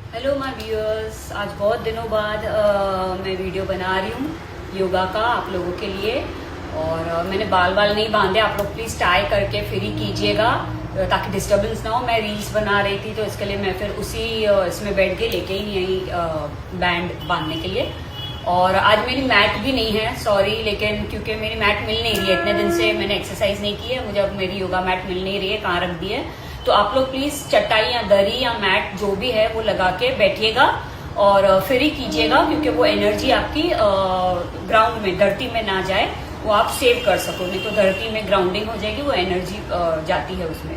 Hello my viewers, आज बहुत दिनों बाद मैं वीडियो बना रही हूँ योगा का आप लोगों के लिए। और मैंने बाल नहीं बांधे, आप लोग प्लीज़ ट्राई करके फ्री कीजिएगा ताकि डिस्टरबेंस ना हो। मैं रील्स बना रही थी तो इसके लिए मैं फिर उसी इसमें बैठ के लेके ही यहीं बैंड बांधने के लिए। और आज मेरी मैट भी नहीं है, सॉरी, लेकिन क्योंकि मेरी मैट मिल नहीं रही है, इतने दिन से मैंने एक्सरसाइज नहीं की है, मुझे अब मेरी योगा मैट मिल नहीं रही है, कहाँ रख दी है। तो आप लोग प्लीज चटाई या दरी या मैट जो भी है वो लगा के बैठिएगा और फ्री कीजिएगा, क्योंकि वो एनर्जी आपकी ग्राउंड में, धरती में ना जाए, वो आप सेव कर सको। नहीं तो धरती में ग्राउंडिंग हो जाएगी, वो एनर्जी जाती है उसमें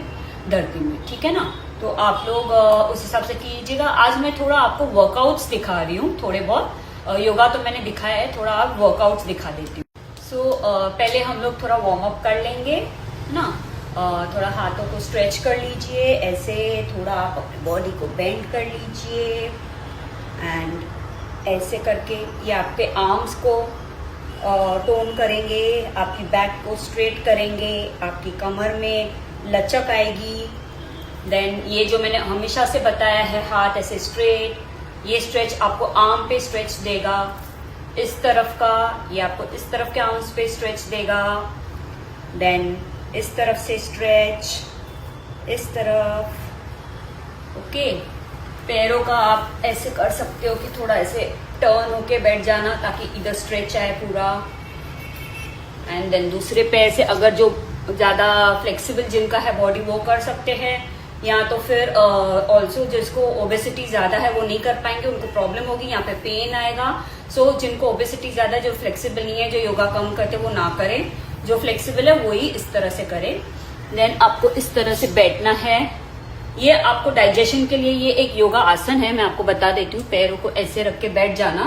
धरती में, ठीक है ना। तो आप लोग उस हिसाब से कीजिएगा। आज मैं थोड़ा आपको वर्कआउट्स दिखा रही हूँ, थोड़े बहुत। योगा तो मैंने दिखाया है, थोड़ा आप वर्कआउट्स दिखा देती हूँ। सो पहले हम लोग थोड़ा वार्म अप कर लेंगे ना। थोड़ा हाथों को स्ट्रेच कर लीजिए, ऐसे थोड़ा आप अपनी बॉडी को बेंड कर लीजिए एंड ऐसे करके ये आपके आर्म्स को टोन करेंगे, आपकी बैक को स्ट्रेट करेंगे, आपकी कमर में लचक आएगी। देन ये जो मैंने हमेशा से बताया है, हाथ ऐसे स्ट्रेट, ये स्ट्रेच आपको आर्म पे स्ट्रेच देगा, इस तरफ का ये आपको इस तरफ के आर्म्स पे स्ट्रेच देगा। देन इस तरफ से स्ट्रेच, इस तरफ, ओके। पैरों का आप ऐसे कर सकते हो कि थोड़ा ऐसे टर्न होके बैठ जाना ताकि इधर स्ट्रेच आए पूरा। एंड देन दूसरे पैर से अगर जो ज्यादा फ्लेक्सिबल जिनका है बॉडी वो कर सकते हैं, या तो फिर ऑल्सो जिसको ओबेसिटी ज्यादा है वो नहीं कर पाएंगे, उनको प्रॉब्लम होगी, यहाँ पे पेन आएगा। सो जिनको ओबेसिटी ज्यादा, जो फ्लेक्सिबल नहीं है, जो योगा कम करते, वो ना करें, जो फ्लेक्सिबल है वही इस तरह से करें। देन आपको इस तरह से बैठना है। ये आपको डाइजेशन के लिए ये एक योगा आसन है, मैं आपको बता देती हूँ। पैरों को ऐसे रख के बैठ जाना।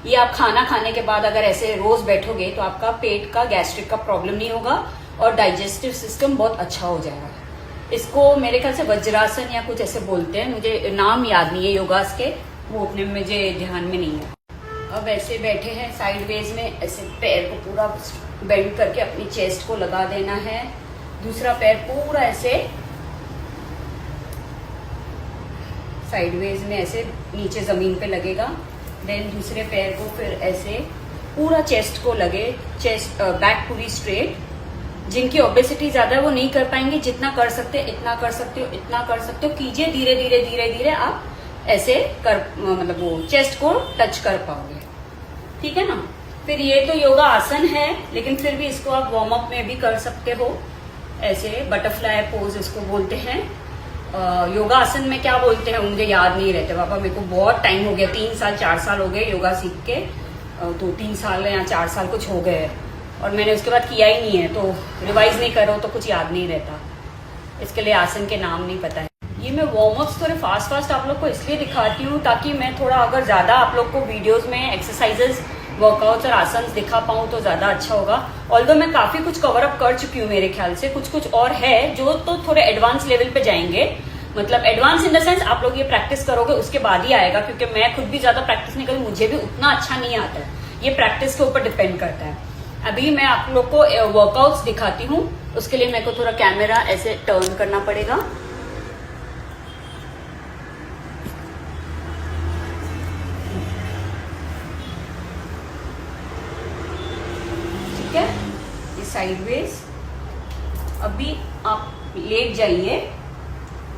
ये आप खाना खाने के बाद अगर ऐसे रोज बैठोगे तो आपका पेट का, गैस्ट्रिक का प्रॉब्लम नहीं होगा और डाइजेस्टिव सिस्टम बहुत अच्छा हो जाएगा। इसको मेरे ख्याल से वज्रासन या कुछ ऐसे बोलते हैं, मुझे नाम याद नहीं है योगास के, वो उतने मुझे ध्यान में नहीं है। अब ऐसे बैठे हैं साइडवेज में, ऐसे पैर को पूरा बेंड करके अपनी चेस्ट को लगा देना है। दूसरा पैर पूरा ऐसे साइडवेज में ऐसे नीचे जमीन पे लगेगा। देन दूसरे पैर को फिर ऐसे पूरा चेस्ट को लगे, चेस्ट बैक पूरी स्ट्रेट। जिनकी ओबेसिटी ज्यादा है वो नहीं कर पाएंगे, जितना कर सकते इतना कर सकते हो, इतना कर सकते हो, कीजिए। धीरे धीरे धीरे धीरे आप ऐसे कर, मतलब वो चेस्ट को टच कर पाओगे, ठीक है ना। फिर ये तो योगा आसन है, लेकिन फिर भी इसको आप वार्म अप में भी कर सकते हो। ऐसे बटरफ्लाई पोज इसको बोलते हैं। योगा आसन में क्या बोलते हैं मुझे याद नहीं रहते पापा, मेरे को बहुत टाइम हो गया, 3 साल 4 साल हो गए योगा सीख के, 2-3 साल या 4 साल कुछ हो गए, और मैंने उसके बाद किया ही नहीं है, तो रिवाइज नहीं करो तो कुछ याद नहीं रहता, इसके लिए आसन के नाम नहीं पता है। ये मैं वार्म अप्स थोड़े फास्ट आप लोग को इसलिए दिखाती हूँ ताकि मैं थोड़ा, अगर ज्यादा आप लोग को वीडियोस में एक्सरसाइजेस, वर्कआउट्स और आसन दिखा पाऊँ तो ज्यादा अच्छा होगा। ऑल्दो मैं काफी कुछ कवर अप कर चुकी हूँ मेरे ख्याल से, कुछ और है जो तो थोड़े एडवांस लेवल पे जाएंगे। मतलब एडवांस इन द सेंस आप लोग ये प्रैक्टिस करोगे उसके बाद ही आएगा, क्योंकि मैं खुद भी ज्यादा प्रैक्टिस नहीं करी, मुझे भी उतना अच्छा नहीं आता है, ये प्रैक्टिस के ऊपर डिपेंड करता है। अभी मैं आप लोग को वर्कआउट्स दिखाती हूँ, उसके लिए मेरे को थोड़ा कैमरा ऐसे टर्न करना पड़ेगा। ठीक है, ये साइडवेज। अभी आप लेट जाइए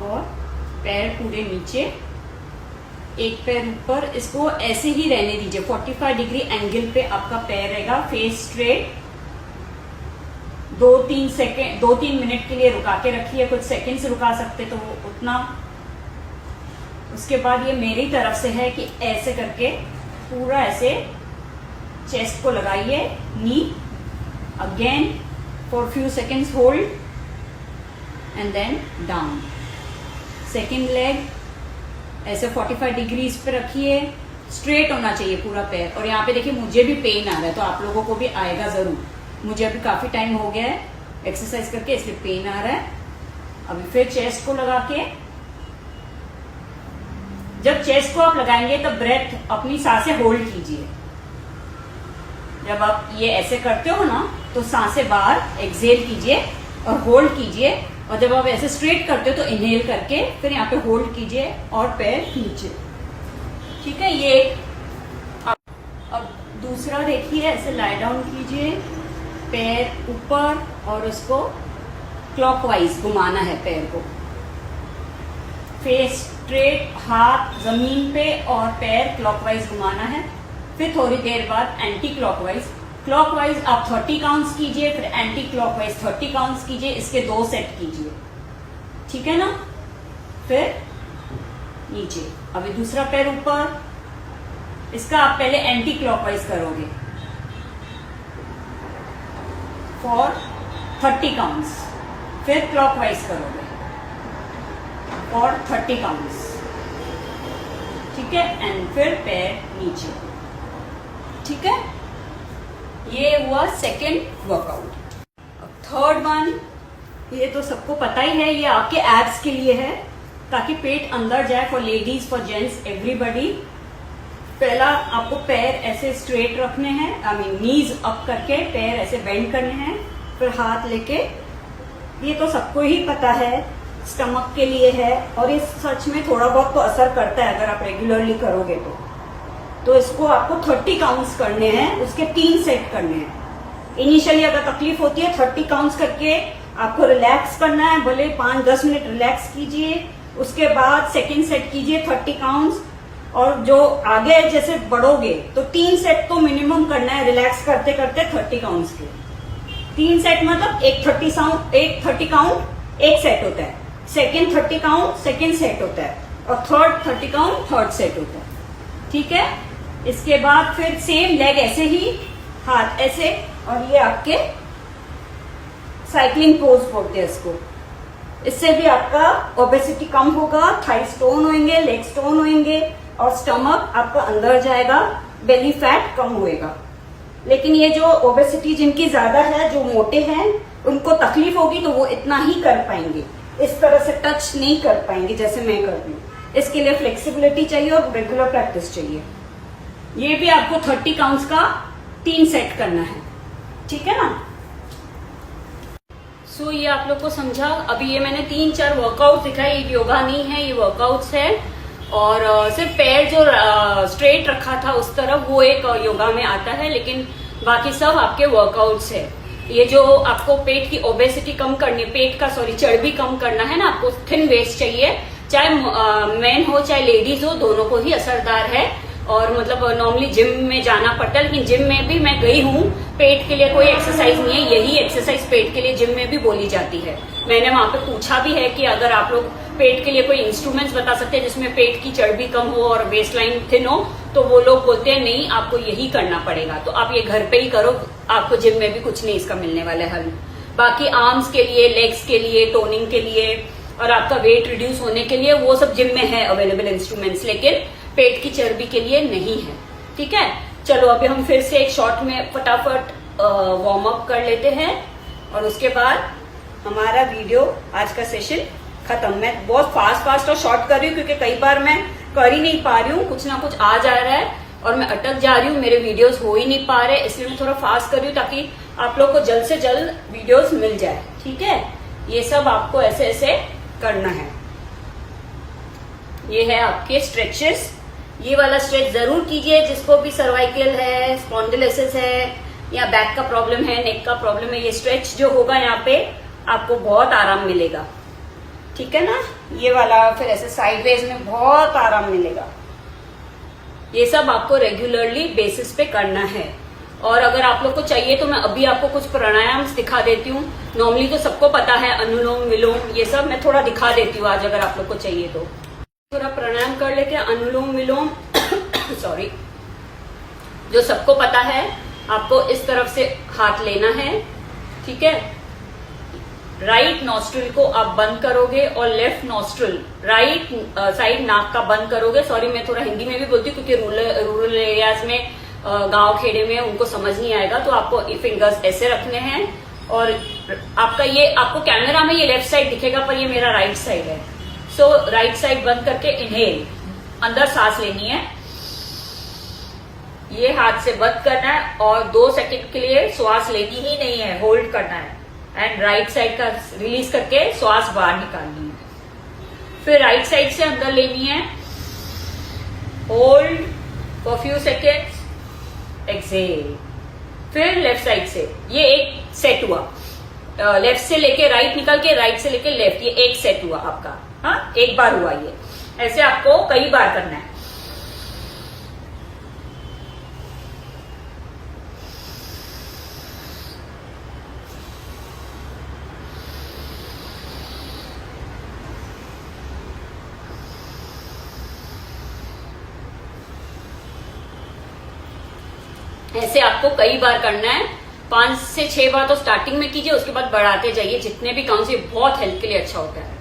और पैर पूरे नीचे, एक पैर ऊपर, इसको ऐसे ही रहने दीजिए। 45 डिग्री एंगल पे आपका पैर रहेगा, फेस स्ट्रेट। 2-3 मिनट के लिए रुका के रखिए, कुछ सेकंड से रुका सकते तो उतना। उसके बाद ये मेरी तरफ से है कि ऐसे करके पूरा ऐसे चेस्ट को लगाइए, knee again for few seconds hold and then down. Second leg ऐसे 45 डिग्री पे रखिए, स्ट्रेट होना चाहिए पूरा पैर। और यहाँ पे देखिए मुझे भी पेन आ रहा है, तो आप लोगों को भी आएगा जरूर। मुझे अभी काफी टाइम हो गया है एक्सरसाइज करके, इसलिए पेन आ रहा है। अभी फिर चेस्ट को लगा के, जब चेस्ट को आप लगाएंगे तब ब्रेथ अपनी सांसें होल्ड कीजिए। जब आप ये ऐसे करते हो ना तो सांसें बाहर एक्सहेल कीजिए और होल्ड कीजिए, और जब आप ऐसे स्ट्रेट करते हो तो इनहेल करके फिर यहाँ पे होल्ड कीजिए और पैर नीचे। ठीक है। ये अब दूसरा देखिए, ऐसे लाई डाउन कीजिए, पैर ऊपर और उसको क्लॉकवाइज घुमाना है पैर को, फेस स्ट्रेट, हाथ जमीन पे और पैर क्लॉकवाइज घुमाना है। फिर थोड़ी देर बाद एंटी क्लॉकवाइज, क्लॉकवाइज आप 30 काउंट्स कीजिए, फिर एंटी क्लॉकवाइज 30 काउंट्स कीजिए, इसके 2 सेट कीजिए, ठीक है ना। फिर नीचे, अभी दूसरा पैर ऊपर, इसका आप पहले एंटी क्लॉकवाइज करोगे फॉर 30 काउंट्स, फिर क्लॉकवाइज करोगे फॉर 30 काउंट्स, ठीक है। एंड फिर पैर नीचे, ठीक है। ये हुआ सेकेंड वर्कआउट। अब थर्ड वन, ये तो सबको पता ही है, ये आपके एब्स के लिए है, ताकि पेट अंदर जाए, for ladies, for gents, everybody. पहला आपको पैर ऐसे स्ट्रेट रखने हैं, आई मीन नीज अप करके पैर ऐसे बेंड करने हैं, फिर हाथ लेके, ये तो सबको ही पता है, स्टमक के लिए है, और इस सच में थोड़ा बहुत तो असर करता है अगर आप रेगुलरली करोगे तो इसको आपको 30 काउंट्स करने हैं, उसके 3 सेट करने हैं। इनिशियली अगर तकलीफ होती है 30 काउंट्स करके आपको रिलैक्स करना है, भले 5-10 मिनट रिलैक्स कीजिए, उसके बाद सेकेंड सेट कीजिए 30 काउंट्स, और जो आगे जैसे बढ़ोगे तो 3 सेट तो मिनिमम करना है रिलैक्स करते करते 30 काउंट्स के। 3 सेट मतलब एक 30 काउंट एक सेट होता है, सेकेंड 30 काउंट सेकेंड सेट होता है, और थर्ड 30 काउंट थर्ड सेट होता है, ठीक है। इसके बाद फिर सेम लेग ऐसे ही, हाथ ऐसे, और ये आपके साइकिलिंग पोज बोलते हैं इसको। इससे भी आपका ओबेसिटी कम होगा, थाई स्टोन होंगे, लेग स्टोन होंगे, और स्टमक आपका अंदर जाएगा, बेली फैट कम होएगा। लेकिन ये जो ओबेसिटी जिनकी ज्यादा है, जो मोटे हैं, उनको तकलीफ होगी तो वो इतना ही कर पाएंगे, इस तरह से टच नहीं कर पाएंगे जैसे मैं कर रही हूँ। इसके लिए फ्लेक्सिबिलिटी चाहिए और रेगुलर प्रैक्टिस चाहिए। ये भी आपको 30 काउंट्स का 3 सेट करना है, ठीक है ना। सो ये आप लोग को समझा। अभी ये मैंने 3-4 वर्कआउट दिखाई, ये योगा नहीं है, ये वर्कआउट्स है, और सिर्फ पैर जो स्ट्रेट रखा था उस तरफ, वो एक योगा में आता है, लेकिन बाकी सब आपके वर्कआउट्स है। ये जो आपको पेट की ओबेसिटी कम करनी, चर्बी कम करना है ना, आपको थिन वेस्ट चाहिए, चाहे मैन हो चाहे लेडीज हो, दोनों को ही असरदार है। और मतलब नॉर्मली जिम में जाना पड़ता है, लेकिन जिम में भी मैं गई हूँ, पेट के लिए कोई एक्सरसाइज नहीं है, यही एक्सरसाइज पेट के लिए जिम में भी बोली जाती है। मैंने वहां पे पूछा भी है कि अगर आप लोग पेट के लिए कोई इंस्ट्रूमेंट्स बता सकते हैं जिसमें पेट की चर्बी कम हो और वेस्ट लाइन थिन हो, तो वो लोग बोलते हैं नहीं, आपको यही करना पड़ेगा। तो आप ये घर पे ही करो, आपको जिम में भी कुछ नहीं इसका मिलने वाला है हल। बाकी आर्म्स के लिए, लेग्स के लिए, टोनिंग के लिए और आपका वेट रिड्यूस होने के लिए वो सब जिम में है अवेलेबल इंस्ट्रूमेंट्स, लेकिन पेट की चर्बी के लिए नहीं है, ठीक है। चलो अभी हम फिर से एक शॉर्ट में फटाफट वार्म अप कर लेते हैं, और उसके बाद हमारा वीडियो आज का सेशन खत्म। मैं बहुत फास्ट और शॉर्ट कर रही हूँ क्योंकि कई बार मैं कर ही नहीं पा रही हूँ, कुछ ना कुछ आ जा रहा है और मैं अटक जा रही हूँ, मेरे वीडियोस हो ही नहीं पा रहे, इसलिए मैं थोड़ा फास्ट कर रही हूँ ताकि आप लोग को जल्द से जल्द वीडियोस मिल जाए, ठीक है। ये सब आपको ऐसे ऐसे करना है। ये है आपके स्ट्रेचेस, ये वाला स्ट्रेच जरूर कीजिए जिसको भी सर्वाइकल है, स्पॉन्डिलोसिस है, या बैक का प्रॉब्लम है, नेक का प्रॉब्लम है। ये स्ट्रेच जो होगा यहाँ पे आपको बहुत आराम मिलेगा, ठीक है ना। ये वाला फिर ऐसे साइडवेज में बहुत आराम मिलेगा। ये सब आपको रेगुलरली बेसिस पे करना है। और अगर आप लोग को चाहिए तो मैं अभी आपको कुछ प्राणायाम दिखा देती हूँ। नॉर्मली तो सबको पता है अनुलोम विलोम, ये सब मैं थोड़ा दिखा देती हूँ आज अगर आप लोग को चाहिए तो। थोड़ा प्राणायाम कर लेते हैं, अनुलोम विलोम सॉरी, जो सबको पता है। आपको इस तरफ से हाथ लेना है, ठीक है। राइट नॉस्ट्रिल को आप बंद करोगे और लेफ्ट नॉस्ट्रिल राइट साइड नाक का बंद करोगे। सॉरी मैं थोड़ा हिंदी में भी बोलती हूँ क्योंकि रूरल एरियाज में, गांव खेड़े में उनको समझ नहीं आएगा। तो आपको फिंगर्स ऐसे रखने हैं और आपका ये, आपको कैमरा में ये लेफ्ट साइड दिखेगा पर ये मेरा राइट साइड है। सो राइट साइड बंद करके इनहेल, अंदर सांस लेनी है, ये हाथ से बंद करना है और 2 सेकंड के लिए श्वास लेनी ही नहीं है, होल्ड करना है एंड राइट साइड का रिलीज करके श्वास बाहर निकालनी है। फिर राइट साइड से अंदर लेनी है hold for few seconds, exhale. फिर लेफ्ट साइड से, ये एक सेट हुआ, लेफ्ट से लेके राइट निकल के, राइट से लेके लेफ्ट, ये एक सेट हुआ आपका। हाँ, एक बार हुआ ये। ऐसे आपको कई बार करना है। ऐसे आपको कई बार करना है, 5 से 6 बार तो स्टार्टिंग में कीजिए, उसके बाद बढ़ाते जाइए जितने भी काउंट से, बहुत हेल्थ के लिए अच्छा होता है।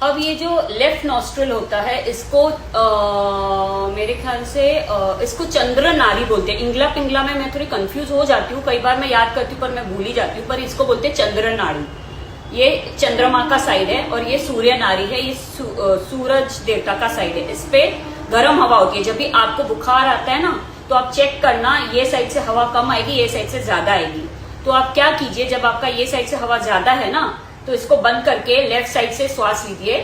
अब ये जो लेफ्ट नॉस्ट्रल होता है, इसको मेरे ख्याल से इसको चंद्र नाड़ी बोलते हैं। इंग्ला पिंगला में मैं थोड़ी कंफ्यूज हो जाती हूँ, कई बार मैं याद करती हूँ पर मैं भूल ही जाती हूँ, पर इसको बोलते हैं चंद्र नाड़ी। ये चंद्रमा का साइड है और ये सूर्य नाड़ी है, ये सूरज देवता का साइड है। इस पे गर्म हवा होती है। जब भी आपको बुखार आता है ना, तो आप चेक करना, ये साइड से हवा कम आएगी, ये साइड से ज्यादा आएगी। तो आप क्या कीजिए, जब आपका ये साइड से हवा ज्यादा है ना, तो इसको बंद करके लेफ्ट साइड से श्वास लीजिए,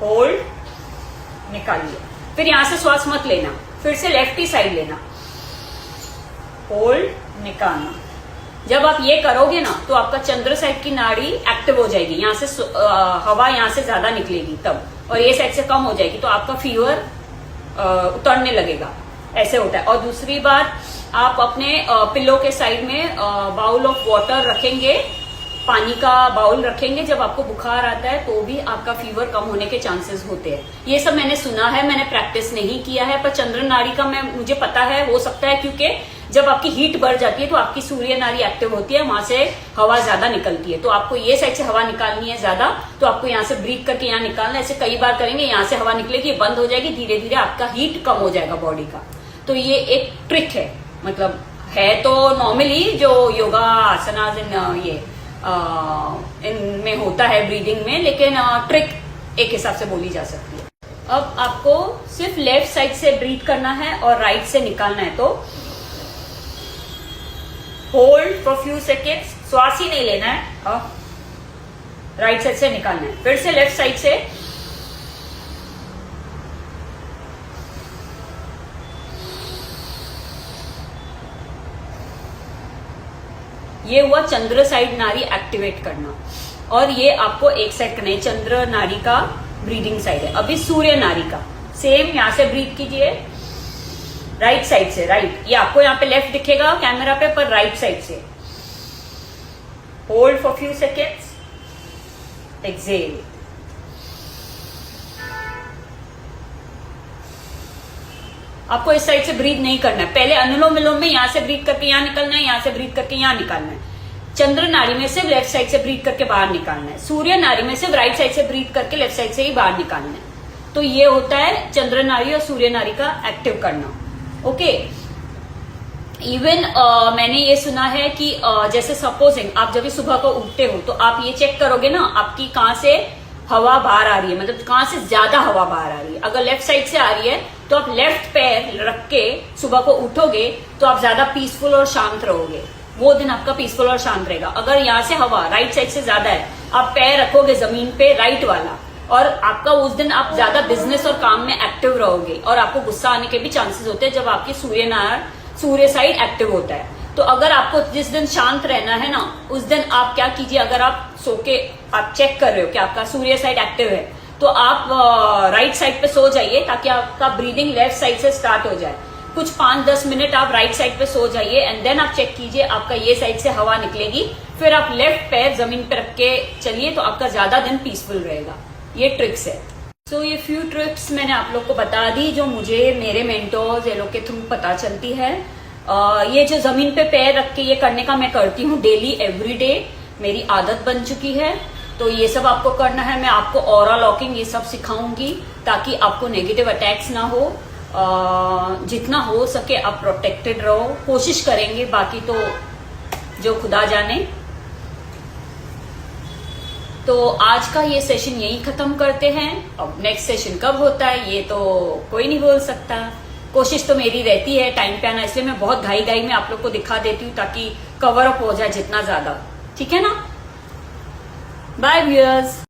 होल्ड, निकालिए। फिर यहां से श्वास मत लेना, फिर से लेफ्ट ही साइड लेना, होल्ड, निकालना। जब आप ये करोगे ना, तो आपका चंद्र साइड की नाड़ी एक्टिव हो जाएगी, यहां से हवा यहां से ज्यादा निकलेगी तब, और ये साइड से कम हो जाएगी, तो आपका फीवर उतरने लगेगा। ऐसे होता है। और दूसरी बात, आप अपने पिलो के साइड में बाउल ऑफ वाटर रखेंगे, पानी का बाउल रखेंगे। जब आपको बुखार आता है तो भी आपका फीवर कम होने के चांसेस होते हैं। ये सब मैंने सुना है, मैंने प्रैक्टिस नहीं किया है, पर चंद्र नाड़ी का मुझे पता है, हो सकता है, क्योंकि जब आपकी हीट बढ़ जाती है तो आपकी सूर्य नाड़ी एक्टिव होती है, वहां से हवा ज्यादा निकलती है। तो आपको ये साइड से हवा निकालनी है ज्यादा, तो आपको यहाँ से ब्रीथ करके यहाँ निकालना है। ऐसे कई बार करेंगे, यहाँ से हवा निकलेगी, बंद हो जाएगी, धीरे धीरे आपका हीट कम हो जाएगा बॉडी का। तो ये एक ट्रिक है, मतलब है तो नॉर्मली जो योगा आसनाज ये इनमें होता है ब्रीदिंग में, लेकिन ट्रिक एक हिसाब से बोली जा सकती है। अब आपको सिर्फ लेफ्ट साइड से ब्रीथ करना है और राइट से निकालना है। तो होल्ड फॉर फ्यू सेकेंड्स, श्वास ही नहीं लेना है, राइट साइड से निकालना है। फिर से लेफ्ट साइड से, ये हुआ चंद्र साइड नाड़ी एक्टिवेट करना, और ये आपको एक साइड करना है, चंद्र नाड़ी का ब्रीदिंग साइड है। अभी सूर्य नाड़ी का सेम, यहां से ब्रीथ कीजिए राइट साइड से, राइट, ये आपको यहाँ पे लेफ्ट दिखेगा कैमरा पे, पर राइट साइड से, hold for few seconds, exhale. आपको इस साइड से ब्रीथ नहीं करना है, पहले अनुलोम विलोम में यहां से ब्रीथ करके यहां निकलना है, यहां से ब्रीथ करके यहां निकालना है। चंद्र नाड़ी में सिर्फ लेफ्ट साइड से ब्रीथ करके बाहर निकालना है। सूर्य नाड़ी में सिर्फ राइट साइड से ब्रीथ करके लेफ्ट साइड से ही बाहर निकालना है। तो ये होता है चंद्र नाड़ी और सूर्य नाड़ी का एक्टिव करना। ओके, इवन मैंने ये सुना है कि जैसे सपोजिंग आप जब भी सुबह को उठते हो, तो आप ये चेक करोगे ना, आपकी कहां से हवा बाहर आ रही है, मतलब कहां से ज्यादा हवा बाहर आ रही है। अगर लेफ्ट साइड से आ रही है तो आप लेफ्ट पैर रख के सुबह को उठोगे तो आप ज्यादा पीसफुल और शांत रहोगे, वो दिन आपका पीसफुल और शांत रहेगा। अगर यहाँ से हवा राइट साइड से ज्यादा है, आप पैर रखोगे जमीन पे राइट वाला, और आपका उस दिन आप ज्यादा बिजनेस और काम में एक्टिव रहोगे, और आपको गुस्सा आने के भी चांसेस होते हैं जब आपकी सूर्य साइड एक्टिव होता है। तो अगर आपको जिस दिन शांत रहना है ना, उस दिन आप क्या कीजिए, अगर आप सो के आप चेक कर रहे हो कि आपका सूर्य साइड एक्टिव है, तो आप राइट साइड पे सो जाइए, ताकि आपका ब्रीदिंग लेफ्ट साइड से स्टार्ट हो जाए। कुछ 5-10 मिनट आप राइट साइड पे सो जाइए, एंड देन आप चेक कीजिए आपका ये साइड से हवा निकलेगी, फिर आप लेफ्ट पैर जमीन पे रख के चलिए, तो आपका ज्यादा दिन पीसफुल रहेगा। ये ट्रिक्स है। सो ये फ्यू ट्रिक्स मैंने आप लोग को बता दी, जो मुझे मेरे मेंटोर्स ये लोग के थ्रू पता चलती है। ये जो जमीन पे पैर रख के ये करने का मैं करती हूँ डेली, एवरी डे, मेरी आदत बन चुकी है। तो ये सब आपको करना है। मैं आपको ऑरा लॉकिंग ये सब सिखाऊंगी, ताकि आपको नेगेटिव अटैक्स ना हो। जितना हो सके आप प्रोटेक्टेड रहो, कोशिश करेंगे, बाकी तो जो खुदा जाने। तो आज का ये सेशन यही खत्म करते हैं। अब नेक्स्ट सेशन कब होता है ये तो कोई नहीं बोल सकता। कोशिश तो मेरी रहती है टाइम पे आना, इसलिए मैं बहुत घाई में आप लोग को दिखा देती हूँ, ताकि कवर अप हो जाए जितना ज्यादा। ठीक है ना? Bye viewers.